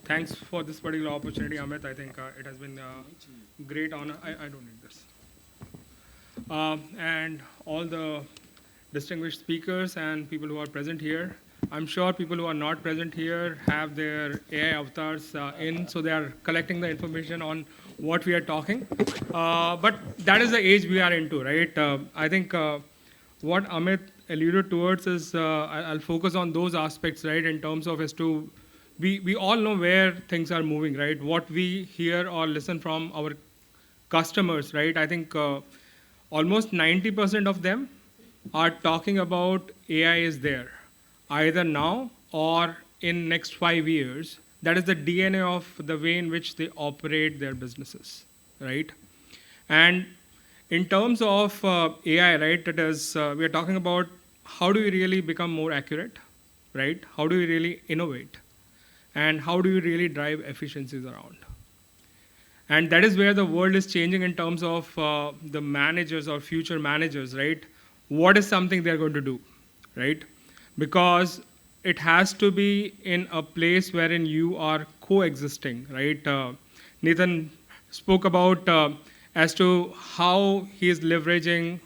Thanks for this particular opportunity, Amit. I think it has been great honor. I don't need this. And all the distinguished speakers and people who are present here. I'm sure people who are not present here have their AI avatars in, so they are collecting the information on what we are talking. But that is the age we are into, right? I think what Amit alluded towards is I'll focus on those aspects, right, in terms of as to we all know where things are moving, right? What we hear or listen from our customers, right? I think almost 90% of them are talking about AI is there, either now or in next 5 years. That is the DNA of the way in which they operate their businesses, right? And in terms of AI, right, it is we are talking about how do we really become more accurate, right? How do we really innovate, and how do we really drive efficiencies around? And that is where the world is changing in terms of the managers or future managers, right? What is something they're going to do, right? Because it has to be in a place wherein you are coexisting, right? Nathan spoke about as to how he is leveraging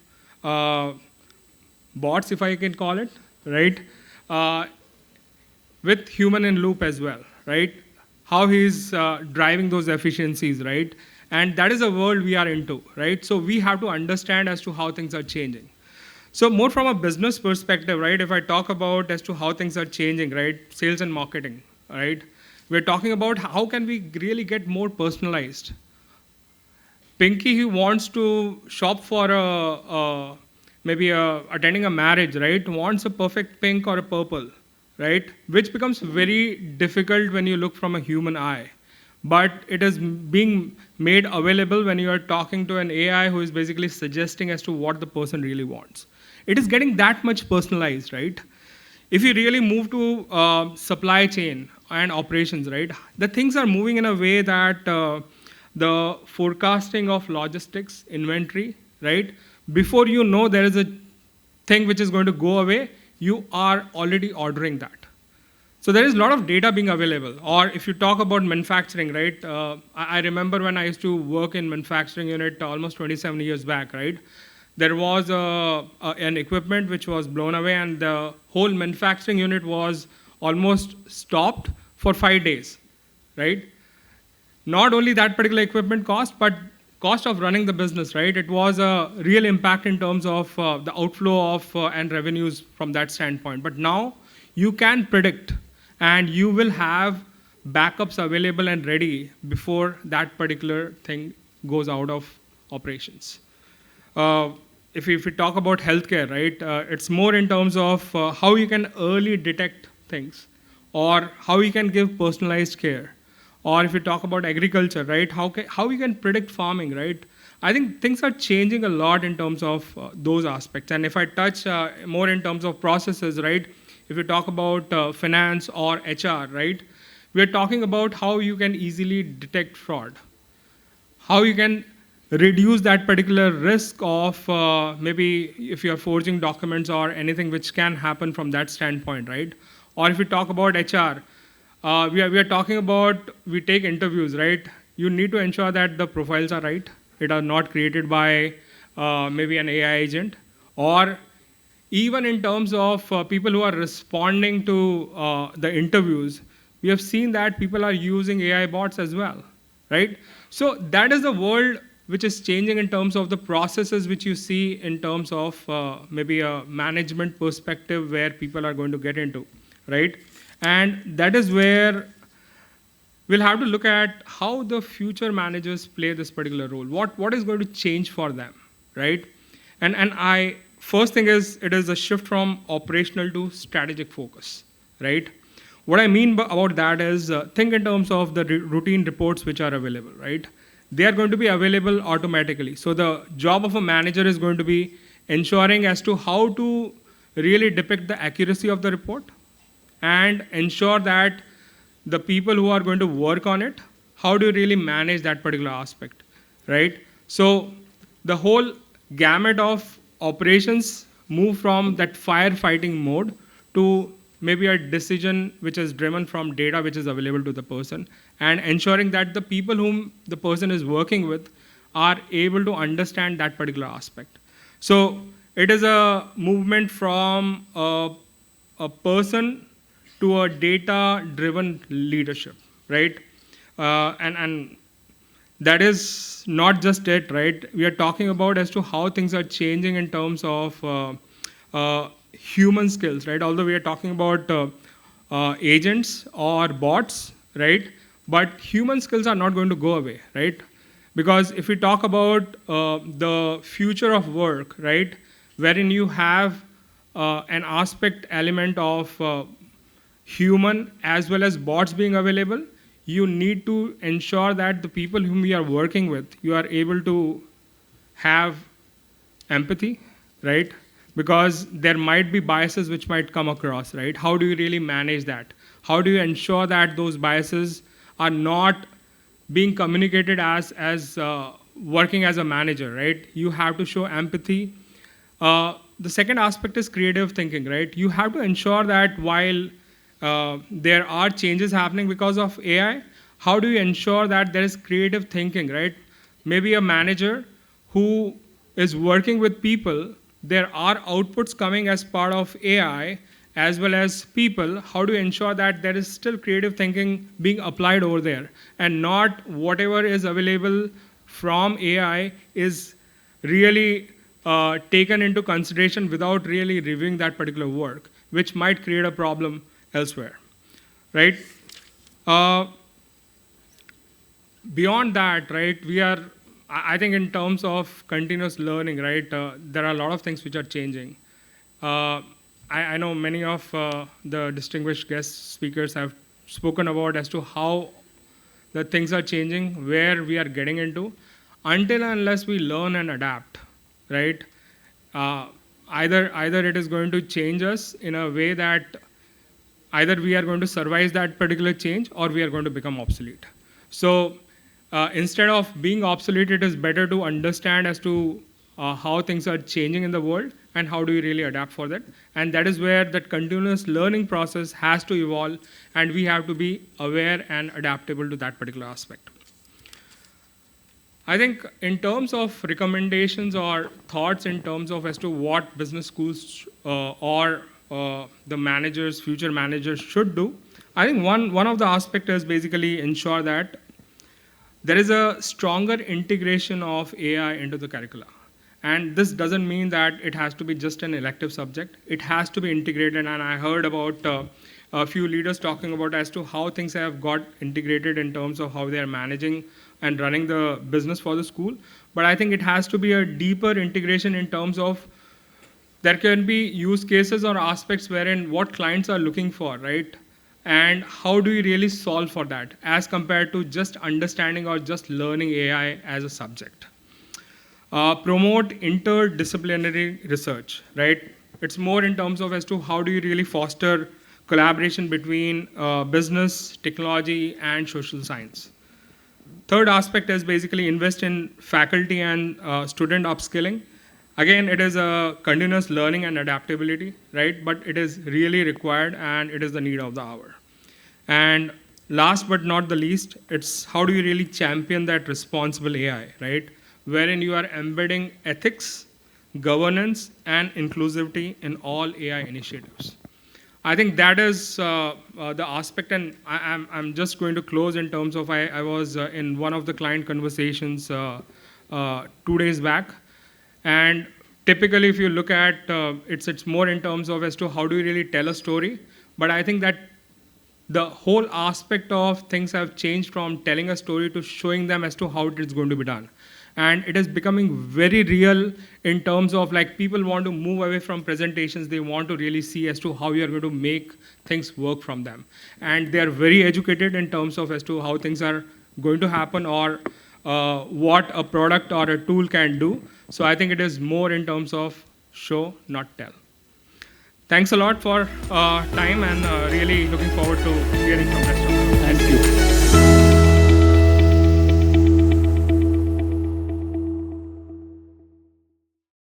bots, if I can call it, right? With human in loop as well, right? How he's driving those efficiencies, right? And that is the world we are into, right? So we have to understand as to how things are changing. So more from a business perspective, right? If I talk about as to how things are changing, right? Sales and marketing, right? We're talking about how can we really get more personalized. Pinky, who wants to shop for attending a marriage, right? Wants a perfect pink or a purple, right? Which becomes very difficult when you look from a human eye. But it is being made available when you are talking to an AI who is basically suggesting as to what the person really wants. It is getting that much personalized, right? If you really move to supply chain and operations, right, the things are moving in a way that the forecasting of logistics, inventory, right, before you know there is a thing which is going to go away, you are already ordering that. So there is a lot of data being available. Or if you talk about manufacturing, right, I remember when I used to work in manufacturing unit almost 27 years back, right, there was an equipment which was blown away and the whole manufacturing unit was almost stopped for 5 days, right? Not only that particular equipment cost, but cost of running the business, right? It was a real impact in terms of the outflow of and revenues from that standpoint. But now you can predict and you will have backups available and ready before that particular thing goes out of operations. If we talk about healthcare, right, it's more in terms of how you can early detect things or how you can give personalized care. Or if you talk about agriculture, right, how we can predict farming, right? I think things are changing a lot in terms of those aspects. And if I touch more in terms of processes, right, if you talk about finance or HR, right, we are talking about how you can easily detect fraud, how you can reduce that particular risk of maybe if you're forging documents or anything which can happen from that standpoint, right? Or if you talk about HR, we are talking about, we take interviews, right? You need to ensure that the profiles are right. It are not created by maybe an AI agent. Or even in terms of people who are responding to the interviews, we have seen that people are using AI bots as well, right? So that is the world which is changing in terms of the processes which you see in terms of maybe a management perspective where people are going to get into, right? And that is where we'll have to look at how the future managers play this particular role. What is going to change for them, right? And first thing is, it is a shift from operational to strategic focus, right? What I mean about that is, think in terms of the routine reports which are available, right? They are going to be available automatically. So the job of a manager is going to be ensuring as to how to really depict the accuracy of the report and ensure that the people who are going to work on it, how do you really manage that particular aspect, right? So the whole gamut of operations move from that firefighting mode to maybe a decision which is driven from data which is available to the person, and ensuring that the people whom the person is working with are able to understand that particular aspect. So it is a movement from a person to a data-driven leadership, right? And that is not just it, right? We are talking about as to how things are changing in terms of human skills, right? Although we are talking about agents or bots, right? But human skills are not going to go away, right? Because if we talk about the future of work, right, wherein you have an aspect element of human as well as bots being available, you need to ensure that the people whom you are working with, you are able to have empathy, right? Because there might be biases which might come across, right? How do you really manage that? How do you ensure that those biases are not being communicated as working as a manager, right? You have to show empathy. The second aspect is creative thinking, right? You have to ensure that while there are changes happening because of AI, how do you ensure that there is creative thinking, right? Maybe a manager who is working with people, there are outputs coming as part of AI as well as people. How do you ensure that there is still creative thinking being applied over there, and not whatever is available from AI is really taken into consideration without really reviewing that particular work, which might create a problem elsewhere, right? Beyond that, right, I think in terms of continuous learning, right, there are a lot of things which are changing. I know many of the distinguished guest speakers have spoken about as to how the things are changing, where we are getting into. Until and unless we learn and adapt, right, either it is going to change us in a way that either we are going to survive that particular change or we are going to become obsolete. So instead of being obsolete, it is better to understand as to how things are changing in the world and how do we really adapt for that. And that is where that continuous learning process has to evolve, and we have to be aware and adaptable to that particular aspect. I think in terms of recommendations or thoughts in terms of as to what business schools or the managers, future managers should do, I think one of the aspects is basically ensure that there is a stronger integration of AI into the curricula. And this doesn't mean that it has to be just an elective subject. It has to be integrated, and I heard about a few leaders talking about as to how things have got integrated in terms of how they are managing and running the business for the school. But I think it has to be a deeper integration in terms of there can be use cases or aspects wherein what clients are looking for, right? And how do you really solve for that as compared to just understanding or just learning AI as a subject. Promote interdisciplinary research, right? It's more in terms of as to how do you really foster collaboration between business, technology, and social science. Third aspect is basically invest in faculty and student upskilling. Again, it is a continuous learning and adaptability, right? But it is really required and it is the need of the hour. And last but not the least, it's how do you really champion that responsible AI, right? Wherein you are embedding ethics, governance, and inclusivity in all AI initiatives. I think that is the aspect, and I'm just going to close in terms of I was in one of the client conversations 2 days back, and typically if you look at it's more in terms of as to how do you really tell a story, but I think that the whole aspect of things have changed from telling a story to showing them as to how it is going to be done. And it is becoming very real in terms of like people want to move away from presentations. They want to really see as to how you are going to make things work from them. And they are very educated in terms of as to how things are going to happen or what a product or a tool can do. So I think it is more in terms of show, not tell. Thanks a lot for time and really looking forward to hearing from the rest of you. Thank you.